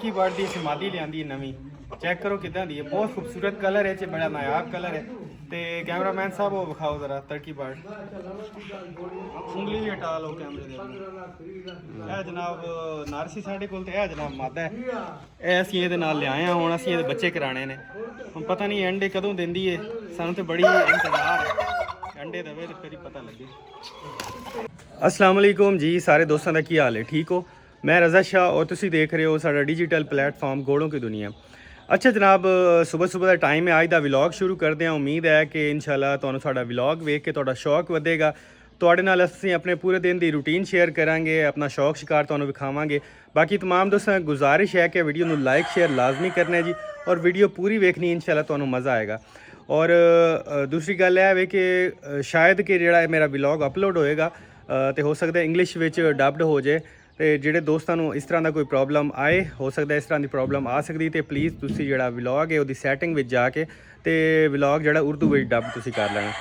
की बर्ड दी समाधी लियांदी नवीं चेक करो किदां दी है, बहुत खूबसूरत कलर है, बड़ा नायाब कलर है। तो कैमरामैन साहब वो विखाओ जरा तरकी बर्ड, उंगली भी हटा लो कैमरे दे। यह जनाब नारसी साढ़े कोल ते, यह जनाब मादा है। यह असीं इहदे नाल लिआए हैं, हुण असीं इहदे बच्चे कराने ने। हुण पता नहीं अंडे कदों दिंदी है, सानूं ते बड़ी इंतजार है, अंडे देवे ते फिर ही पता लगे। अस्सलाम वालेकुम जी सारे दोस्तों का की हाल है, ठीक हो? मैं रज़ा शाह और तुसी देख रहे हो साडा डिजिटल प्लेटफॉर्म घोड़ों की दुनिया। अच्छा जनाब, सुबह सुबह का टाइम है, अज का व्लॉग शुरू करते हैं। उम्मीद है कि इंशाल्लाह तुहानूं साडा व्लॉग वेख के तुहाडा शौक वधेगा। तुहाडे नाल असीं अपने पूरे दिन की रूटीन शेयर करांगे, अपना शौक शिकार तुहानूं विखावांगे। बाकी तमाम दोस्तों गुजारिश है कि वीडियो नूं लाइक शेयर लाजमी करना है जी, और वीडियो पूरी वेखनी, इंशाल्लाह तुहानूं मज़ा आएगा। और दूसरी गल है कि शायद कि जिहड़ा मेरा व्लॉग अपलोड होएगा तो हो सकता है इंग्लिश विच डब्ड हो जाए। तो ਜਿਹੜੇ ਦੋਸਤਾਂ ਨੂੰ ਇਸ ਤਰ੍ਹਾਂ ਦਾ ਕੋਈ ਪ੍ਰੋਬਲਮ ਆਏ, ਹੋ ਸਕਦਾ ਇਸ ਤਰ੍ਹਾਂ ਦੀ ਪ੍ਰੋਬਲਮ ਆ ਸਕਦੀ, ਤੇ ਪਲੀਜ਼ ਤੁਸੀਂ ਜਿਹੜਾ ਵਲੌਗ ਹੈ ਉਹਦੀ ਸੈਟਿੰਗ ਵਿੱਚ ਜਾ ਕੇ ਤੇ ਵਲੌਗ ਜਿਹੜਾ ਉਰਦੂ ਵਿੱਚ ਡੱਬ ਤੁਸੀਂ ਕਰ ਲੈਣਾ।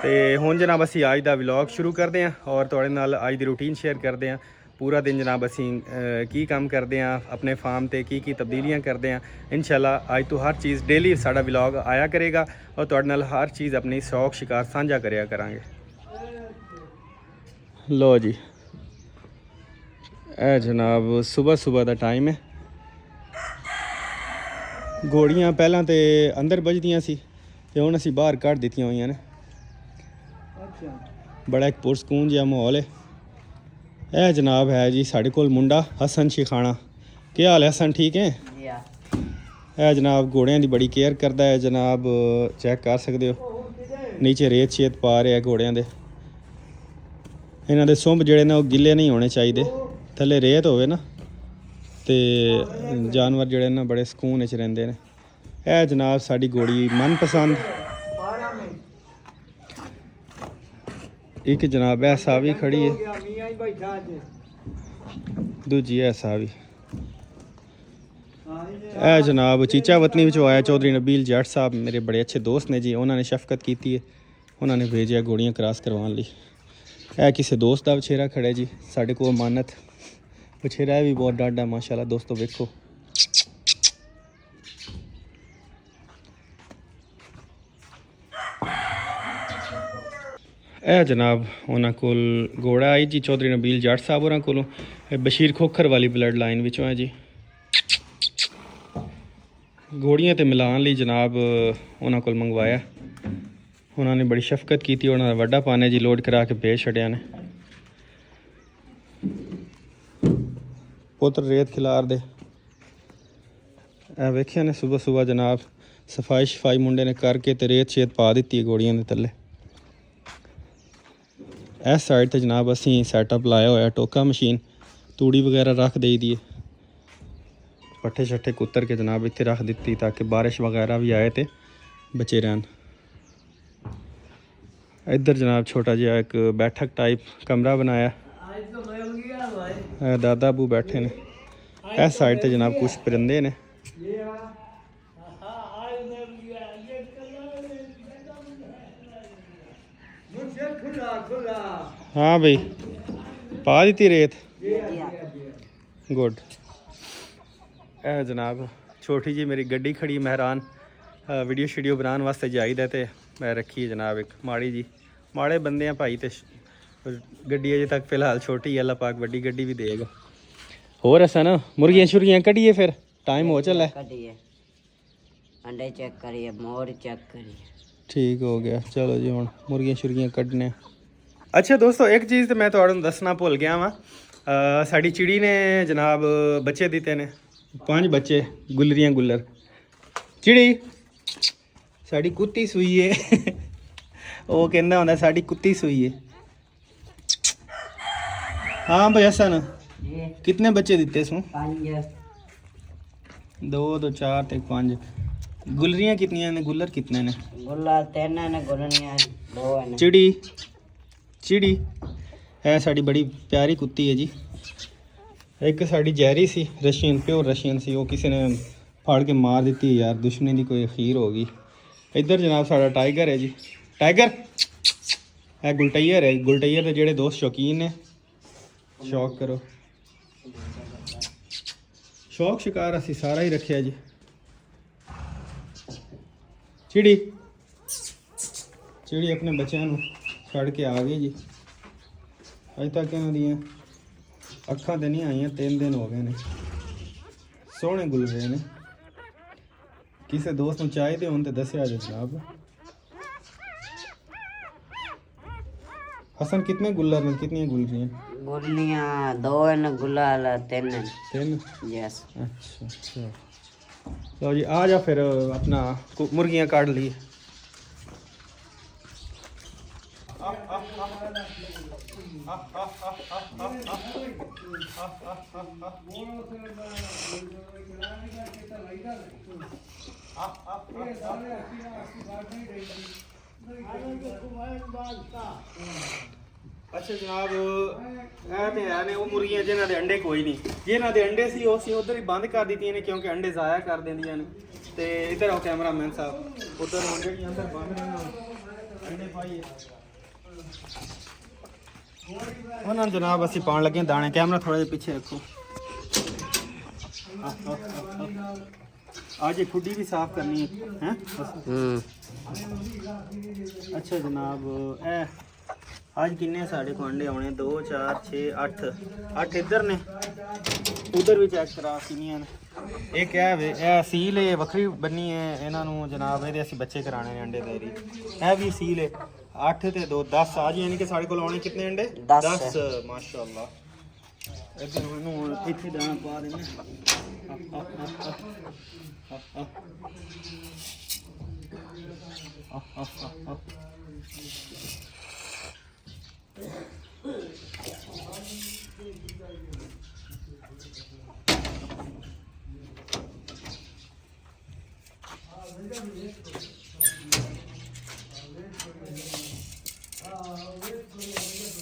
ਤੇ ਹੁਣ ਜਨਾਬ ਅਸੀਂ ਅੱਜ ਦਾ ਵਲੌਗ ਸ਼ੁਰੂ ਕਰਦੇ ਹਾਂ ਔਰ ਤੁਹਾਡੇ ਨਾਲ ਅੱਜ ਦੀ ਰੂਟੀਨ ਸ਼ੇਅਰ ਕਰਦੇ ਹਾਂ। पूरा दिन जनाब असी की काम करते हैं अपने फार्म ते की तब्दीलियां करते हैं। इंशाल्लाह अज तो हर चीज़ डेली साड़ा व्लॉग आया करेगा और तुहाडे नाल हर चीज़ अपनी शौक शिकार साझा करया करांगे। लो जी, ए जनाब सुबह सुबह का टाइम है। घोड़ियाँ पहलां तो अंदर बजदियां सी ते हुण असीं बाहर कढ दित्तियां होईयां ने। बड़ा एक पुरसकून जिहा माहौल है। यह जनाब है जी साढ़े कोल मुंडा हसन शिखाना। क्या हाल है हसन, ठीक है? यह जनाब घोड़ियां की बड़ी केयर करता है जनाब, चेक कर सकते हो नीचे रेत शेत पा रहे घोड़ियां दे। इन्हां दे सुंभ जिहड़े ने गिले नहीं होने चाहिए, थल्ले रेत होवे ना ते जानवर जिहड़े ने बड़े सुकून विच रहिंदे ने। यह जनाब साडी घोड़ी मनपसंद एक जनाब ऐसा भी खड़ी है, दूजी ऐसा भी। ए जनाब चीचा वतनी विचों आया चौधरी नबील जट साहब, मेरे बड़े अच्छे दोस्त ने जी। उन्होंने शफकत की है, उन्होंने भेजा घोड़ियाँ क्रॉस करवाने लई। ए किसी दोस्त का बछेरा खड़ा जी साढ़े को अमानत बछेरा भी बहुत डाढ़ा माशाल्लाह दोस्तों, वेखो। ए जनाब उन्होंने कोल घोड़ा आई जी चौधरी नबील जट साहब होरां कोलों, बशीर खोखर वाली ब्लड लाइन विचों है जी। घोड़ियां ते मिलान लई जनाब उन्होंने कोल मंगवाया, उन्होंने बड़ी शफकत की थी। उन्होंने वड्डा पाने जी लोड करा के भेज छड़िया ने। पुत्र रेत खिलार दे वेखिया ने सुबह सुबह जनाब सफाई शफाई मुंडे ने करके ते रेत शेत पा दी है घोड़ियां दे थल्ले। इस साइड ते जनाब असी सैटअप लाया होया टोका मशीन, तूड़ी वगैरह रख दी दी है, पट्ठे शट्ठे कुतर के जनाब इत्थे रख दी ताकि बारिश वगैरह भी आए तो बचे रहन। इधर जनाब छोटा जिहा एक बैठक टाइप कमरा बनाया, दादा अबू बैठे ने। इस साइड ते जनाब कुछ परिंदे ने। हाँ भाई पा दी रेत, गुड। ए जनाब छोटी जी मेरी गड्डी खड़ी मेहरान, वीडियो शीडियो बनाने वास्ते जाईदा ते मैं रखी है जनाब एक माड़ी जी। माड़े बंदे हैं भाई, तो गड्डी अजे तक फिलहाल छोटी है, अल्लाह पाक बड़ी गड्डी भी देगा। होर असा ना मुर्गियां शुर्गियां कड्डिए, फिर टाइम हो चला है, अंडे चेक करिए, मोर चेक करिए। ठीक हो गया, चलो जी हुण मुर्गियां शुर्गियां कड्डने। अच्छा दोस्तों एक चीज़ तो मैं तुहानूं दसना भुल गया वा, साड़ी चिड़ी ने जनाब बच्चे दिते ने, 5 बच्चे गुलरियां गुलर। चिड़ी साड़ी कुत्ती सूई है वो कहना होंदा साड़ी कुत्ती सूई है। हाँ भाई हसन कितने बच्चे दिते सू? 5। 2 2 4 ते 5। गुलरियां कितनियां ने, गुलर कितने ने? गुलर 3 ने, गुलरियां 2 ने। चिड़ी चिड़ी है साड़ी बड़ी प्यारी कुत्ती है जी। एक साड़ी जहरी सी रशियन, प्योर रशियन सी, वो किसी ने फाड़ के मार दी यार, दुश्मनी की कोई अखीर होगी। इधर जनाब साड़ा टाइगर है जी, टाइगर है गुलटैयर है। गुलटैयर के जेड़े दोस्त शौकीन ने शौक करो, ਸ਼ੌਕ ਸ਼ਿਕਾਰ ਅਸੀਂ ਸਾਰਾ ਹੀ ਰੱਖਿਆ ਜੀ। ਚਿੜੀ ਆਪਣੇ ਬੱਚਿਆਂ ਨੂੰ ਛੱਡ ਕੇ ਆ ਗਈ ਜੀ। ਅਜੇ ਤੱਕ ਇਹਨਾਂ ਦੀਆਂ ਅੱਖਾਂ ਤੇ ਨਹੀਂ ਆਈਆਂ, 3 ਦਿਨ ਹੋ ਗਏ ਨੇ। ਸੋਹਣੇ ਗੁੱਲਰੇ ਨੇ। ਕਿਸੇ ਦੋਸਤ ਨੂੰ ਚਾਹੀਦੇ ਹੋਣ ਤੇ ਦੱਸਿਆ ਜੀ ਜਨਾਬ। हसन कितने गुल्लर हैं, कितनी गुल्लरियाँ? गुल्लियाँ 2 हैं, गुलाल 3 हैं। 3? यस। अच्छा। लो जी आ जा फिर अपना मुर्गियाँ काट ली। अच्छा जनाब ਇਹ ਤੇ ਹੈ ਨੇ ਉਹ ਮੁਰਗੀਆਂ ਜਿਨ੍ਹਾਂ ਦੇ ਅੰਡੇ ਕੋਈ ਨਹੀਂ, ਜਿਨ੍ਹਾਂ ਦੇ ਅੰਡੇ ਸੀ ਉਹ ਸੀ ਉਧਰ ਹੀ ਬੰਦ ਕਰ ਦਿੱਤੀਆਂ ਨੇ ਕਿਉਂਕਿ ਅੰਡੇ ਜ਼ਾਇਆ ਕਰ ਦਿੰਦੀਆਂ ਨੇ। ਤੇ ਇਧਰ ਆਓ ਕੈਮਰਾਮੈਨ ਸਾਹਿਬ, ਉਧਰ ਹੁਣ ਜਿਹੜੀਆਂ ਅੰਦਰ ਬੰਦ ਨੇ ਅੰਡੇ ਪਾਈਏ ਉਹਨਾਂ ਨੂੰ ਜਨਾਬ ਅਸੀਂ ਪਾਉਣ ਲੱਗੇ ਦਾਣੇ। ਕੈਮਰਾ ਥੋੜਾ ਜਿਹਾ ਪਿੱਛੇ ਰੱਖੋ। आज ये खुडी भी साफ करनी है हैं? अच्छा जनाब आज किन्ने साढ़े को अंडे आने? 2 4 6 8 इधर ने, उधर भी चेक करा किनियां ने। ये क्या है ए सील है वक्री बनी है इन्हां नूं जनाब, ये असीं बच्चे कराने ने अंडे देरी। ए भी सील है 8 ते 2 10 आज, यानी कि साढ़े को आने कितने अंडे? 10 माशाल्लाह। इधर इन्हूं इत्थे दाना पा देने।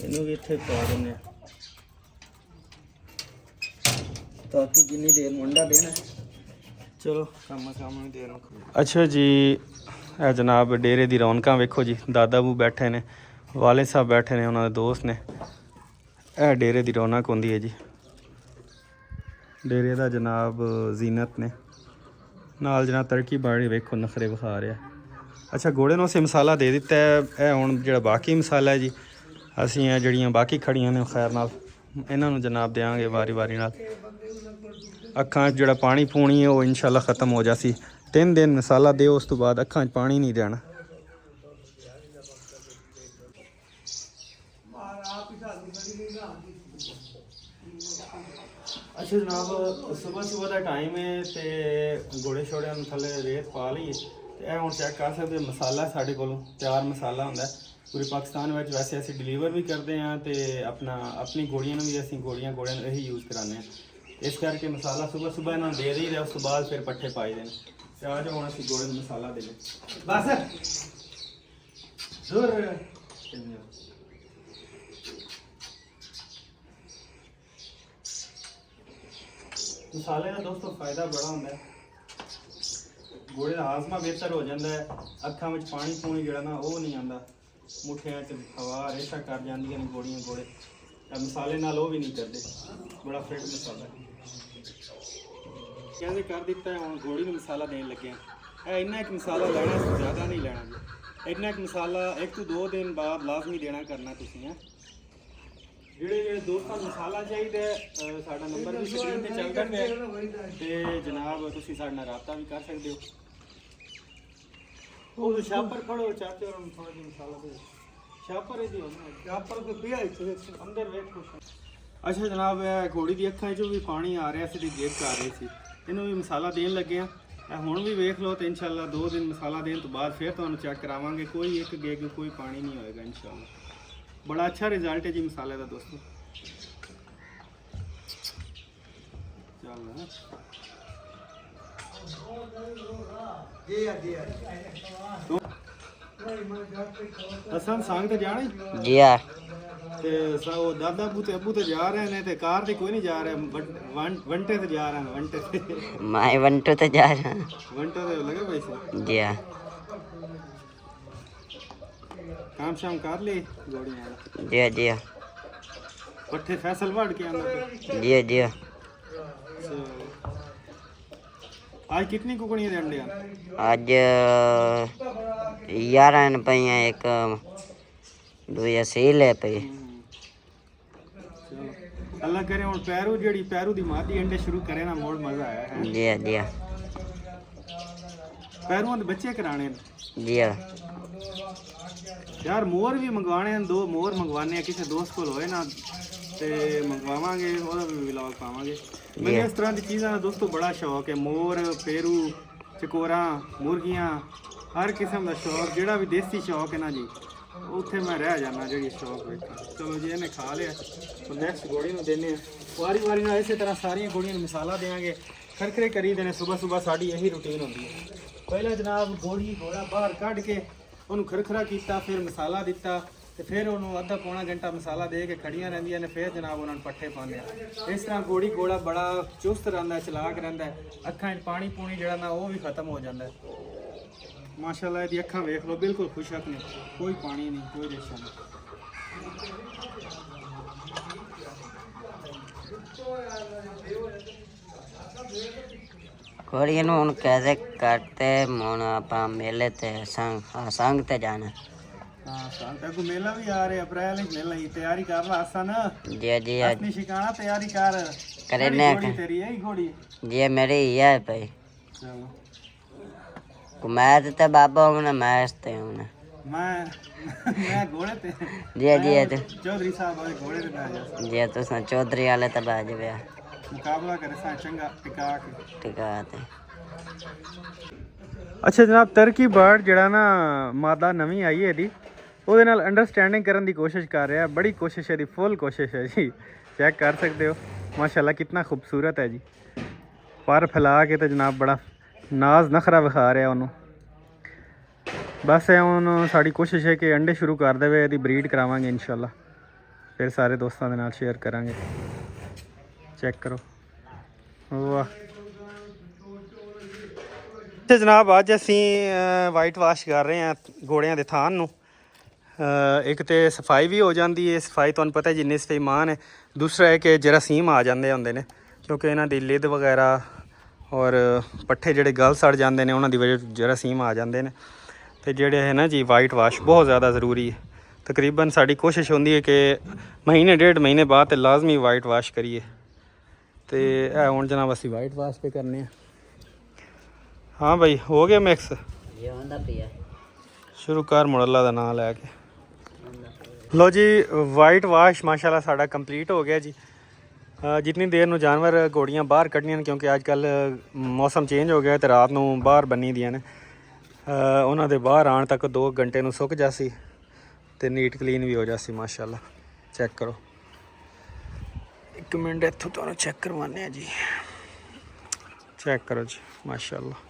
इन्हूं भी इत्थे पा देने ताकि जिन्नी देर मुंडा देना। चलो काम देर। अच्छा जी जनाब डेरे दी रौनकां वेखो जी। दादा बू बैठे ने, वाले साहब बैठे ने, उन्होंने दोस्त ने। यह डेरे दी रौनक होंदी है जी। डेरे दा जनाब जीनत ने नाल जनाब तरकी बाड़ी वेखो नखरे विखा रहा। अच्छा घोड़े नूं असीं मसाला दे दिता है। यह हुण जिहड़ा बाकी मसाला है जी असीं जिहड़ियां बाकी खड़ियां ने खैर नाल इन्हां नूं जनाब देंगे वारी वारी नाल। अखां जो पानी पूनी है वो इंशाल्लाह ख़त्म हो जासी। 3 दिन मसाला दे उस तो बाद अखां पानी नहीं देना। अच्छा जनाब सुबह का टाइम है तो घोड़े शोड़े थले रेत पा ली है। हुण चेक कर सकते मसाला साढ़े कोलों तैयार मसाला हुंदा पूरे पाकिस्तान में। वैसे असीं डिलीवर भी करते हैं तो अपनी घोड़ियां भी असीं घोड़ियां यही यूज़ कराने हैं। इस करके मसाला सुबह सुबह इन्हों दे दी है, उस तो बाद फिर पट्ठे पाई देने। आ जाओ हम असीं घोड़े मसाला दे बस मसाले का दोस्तों फायदा बड़ा होंदा है। घोड़े का हाजमा बेहतर हो जाता है। अखां में पानी पूनी जो ना वो नहीं आता, मुठियां च हवा रेशा कर जांदियां ने घोड़ियां। घोड़े मसाले नाल वो भी नहीं करते। बड़ा फिट मसाला कहते कर दिता है। हम घोड़ी में मसाला देने लगे हैं। इन्ना एक मसाला लेना, ज़्यादा नहीं लेना जी। इन्ना एक मसाला 1 to 2 दिन बाद लाजमी देना करना तुसीं है। ਜਿਹੜੇ ਦੋਸਤਾਂ ਨੂੰ ਮਸਾਲਾ ਚਾਹੀਦਾ ਸਾਡਾ ਨੰਬਰ ਵੀ ਸਕਰੀਨ ਤੇ ਚੱਲਦਾ ਪਿਆ ਤੇ ਜਨਾਬ ਤੁਸੀਂ ਸਾਡੇ ਨਾਲ ਰਾਬਤਾ ਵੀ ਕਰ ਸਕਦੇ ਹੋ। ਉਹ ਸ਼ਾਪਰ ਖੜੋ ਚਾਚੇ और थोड़ा ਜਿਹਾ ਮਸਾਲਾ ਦੇ ਸ਼ਾਪਰ ਇਹਦੀ ਹੋਣਾ ਸ਼ਾਪਰ ਕੋ ਪਿਆ ਇੱਥੇ ਅੰਦਰ ਵੇਖੋ। ਅੱਛਾ ਜਨਾਬ ਇਹ ਘੋੜੀ ਦੀ ਅੱਖਾਂ 'ਚੋਂ ਵੀ ਪਾਣੀ ਆ ਰਿਹਾ ਸੀ ਤੇ ਗੇਟ ਕਰ ਰਹੀ ਸੀ। ਇਹਨੂੰ ਵੀ ਮਸਾਲਾ ਦੇਣ ਲੱਗੇ ਆ। ਹੁਣ ਵੀ ਵੇਖ ਲਓ ਤੇ ਇਨਸ਼ਾਅੱਲਾ 2 ਦਿਨ ਮਸਾਲਾ ਦੇਣ ਤੋਂ ਬਾਅਦ ਫਿਰ ਤੁਹਾਨੂੰ ਚੈੱਕ ਕਰਾਵਾਂਗੇ। ਕੋਈ ਇੱਕ ਗੇਗ ਨੂੰ ਕੋਈ ਪਾਣੀ नहीं होएगा इंशाल्लाह। बड़ा अच्छा रिजल्ट है जी मसाले का दोस्तों। असन सांग ते जाना जी हां ते वो दादा अबू ते जा रहे हैं ते कार ते कोई नहीं जा रहा। वंटे ते जा रहे हैं। वंटे ते मैं वंटो ते जा रहा हूं। वंटे ते लगे पैसे जी हां। काम शाम कर ले घोड़ियां वाला? जी हां जी हां। पट्ठे फैसल वाड़ के अंदर जी हां जी हां। आज कितनी कुकड़ियाँ दे अंडे हैं? ਅੱਜ 11 ਪਈਆਂ ਇੱਕ ਦੂਜਾ ਸੀਲ ਪਈ। चलो अल्लाह करे हुण पैरू जेड़ी पैरू दी मादी अंडे शुरू करे ना मोड़ मजा आया है। ਜੀ ਜੀ पैरुआं दे बच्चे कराने ने जी यार मोर भी मंगवाने हैं, 2 मोर मंगवाने हैं किसी दोस्त को होए ना ते मंगवावांगे ओदा भी व्लॉग पावांगे। मैंने इस तरह की चीज़ां दा दोस्तों बड़ा शौक है, मोर पेरू चकोरा मुर्गियां हर किस्म का शौक जेड़ा भी देसी शौक है ना जी उत्थे मैं रह जाना जी शौक वेखा। चलो जी इन्हें खा लिया तो नेक्स्ट घोड़ी में देने वारी वारी ना इस तरह सारिया घोड़ियां मसाला देंगे खरखरे करी देने सुबह सुबह साड़ी यही रूटीन होती है। पहले जनाब घोड़ी घोड़ा बाहर कढ़ के उन्होंने खरखरा किया फिर मसाला दिता तो फिर उन्होंने आधा पौना घंटा मसाला दे के खड़ियाँ रहिंदियां ने फिर जनाब उन्होंने पट्ठे पाने। इस तरह घोड़ी घोड़ा बड़ा चुस्त रहिंदा है चलाक रहिंदा है। अखां पानी पूनी जड़ा ना वो भी खत्म हो जाता है। माशाल्लाह इहदी अखां वेख लो बिल्कुल खुशक ने, कोई पानी नहीं कोई रेशा नहीं। घोड़ियों ਨੂੰ ਹੁਣ कैसे करते ਹੁਣ ਆਪਾਂ मेले ते संग ते जाना। हाँ साल तक मेला भी आ रहे अप्रैल में मेला ही तैयारी कर ला आसन जी जी अपनी शिकाना तैयारी कर करने घोड़ी तेरी यही घोड़ी जी मेरी ये भाई चलो मैं तो बाबा हूँ ना मैं हंसते हूँ ना मैं घोड़े ते जी जी चौधरी साहब वाले घोड़े ते बैठ जा जी तो चौधरी वाले तो बाज गया मुकाबला करे सा चंगा टिका के टिका ते। अच्छा जनाब टर्की बर्ड ਜਿਹੜਾ ਨਾ ਮਾਦਾ ਨਵੀਂ ਆਈ ਹੈ ਇਹਦੀ ਉਹਦੇ ਨਾਲ ਅੰਡਰਸਟੈਂਡਿੰਗ ਕਰਨ ਦੀ ਕੋਸ਼ਿਸ਼ ਕਰ ਰਿਹਾ ਬੜੀ ਕੋਸ਼ਿਸ਼ ਹੈ ਦੀ ਫੁੱਲ ਕੋਸ਼ਿਸ਼ ਹੈ ਜੀ ਚੈੱਕ ਕਰ ਸਕਦੇ ਹੋ ਮਾਸ਼ਾਅੱਲਾ ਕਿੰਨਾ ਖੂਬਸੂਰਤ ਹੈ ਜੀ ਪਰ ਫੈਲਾ ਕੇ ਤੇ ਜਨਾਬ ਬੜਾ ਨਾਜ਼ ਨਖਰਾ ਵਿਖਾ ਰਿਹਾ ਉਹਨੂੰ ਬਸ ਇਹ ਹੁਣ ਸਾਡੀ ਕੋਸ਼ਿਸ਼ ਹੈ ਕਿ ਅੰਡੇ ਸ਼ੁਰੂ ਕਰ ਦੇਵੇ ਇਹਦੀ ਬਰੀਡ ਕਰਾਵਾਂਗੇ ਇਨਸ਼ਾਅੱਲਾ ਫਿਰ ਸਾਰੇ ਦੋਸਤਾਂ ਦੇ ਨਾਲ ਸ਼ੇਅਰ ਕਰਾਂਗੇ ਚੈੱਕ ਕਰੋ ਵਾਹ ਤੇ ਜਨਾਬ ਅੱਜ ਅਸੀਂ ਵਾਈਟ ਵਾਸ਼ ਕਰ ਰਹੇ ਹਾਂ ਘੋੜਿਆਂ ਦੇ ਥਾਨ ਨੂੰ ਇੱਕ ਤੇ ਸਫਾਈ ਵੀ ਹੋ ਜਾਂਦੀ ਹੈ ਸਫਾਈ ਤੁਹਾਨੂੰ ਪਤਾ ਜਿੰਨੀ ਸਫਾਈ ਮਾਨ ਹੈ ਦੂਸਰਾ ਹੈ ਕਿ ਜਰਾਸੀਮ ਆ ਜਾਂਦੇ ਹੁੰਦੇ ਨੇ ਕਿਉਂਕਿ ਇਹਨਾਂ ਦੀ ਲਿੱਦ ਵਗੈਰਾ ਔਰ ਪੱਠੇ ਜਿਹੜੇ ਗਲ ਸੜ ਜਾਂਦੇ ਨੇ ਉਹਨਾਂ ਦੀ ਵਜ੍ਹਾ ਜਰਾਸੀਮ ਆ ਜਾਂਦੇ ਨੇ ਤੇ ਜਿਹੜੇ ਹੈ ਨਾ ਜੀ ਵਾਈਟ ਵਾਸ਼ ਬਹੁਤ ਜ਼ਿਆਦਾ ਜ਼ਰੂਰੀ ਹੈ ਤਕਰੀਬਨ ਸਾਡੀ ਕੋਸ਼ਿਸ਼ ਹੁੰਦੀ ਹੈ ਕਿ ਮਹੀਨੇ ਡੇਢ ਮਹੀਨੇ ਬਾਅਦ ਤੇ ਲਾਜ਼ਮੀ ਵਾਈਟ ਵਾਸ਼ ਕਰੀਏ ਤੇ ਇਹ ਹੁਣ ਜਨਾਬ ਅਸੀਂ ਵਾਈਟ ਵਾਸ਼ ਤੇ ਕਰਨੇ ਆ हाँ भाई हो गया मिक्स शुरू कर मुड़ल्ला का नाम लैके लो जी वाइट वाश माशाल्लाह साड़ा कंप्लीट हो गया जी जितनी देर ਨੂੰ जानवर घोड़ियाँ बाहर कढ़नियां क्योंकि अजकल मौसम चेंज हो गया तो रात ਨੂੰ बाहर बनी ਦੀਆਂ ਨੇ ਉਹਨਾਂ ਦੇ ਬਾਹਰ ਆਉਣ ਤੱਕ 2 ਘੰਟੇ ਨੂੰ ਸੁੱਕ ਜਾਸੀ ਤੇ ਨੀਟ ਕਲੀਨ ਵੀ ਹੋ ਜਾਸੀ ਮਾਸ਼ਾਅੱਲਾ ਚੈੱਕ ਕਰੋ ਇੱਕ ਮਿੰਟ ਇੱਥੋਂ ਤੁਹਾਨੂੰ ਚੈੱਕ ਕਰਵਾਉਂਦੇ ਆ ਜੀ ਚੈੱਕ ਕਰੋ ਜੀ माशाल्लाह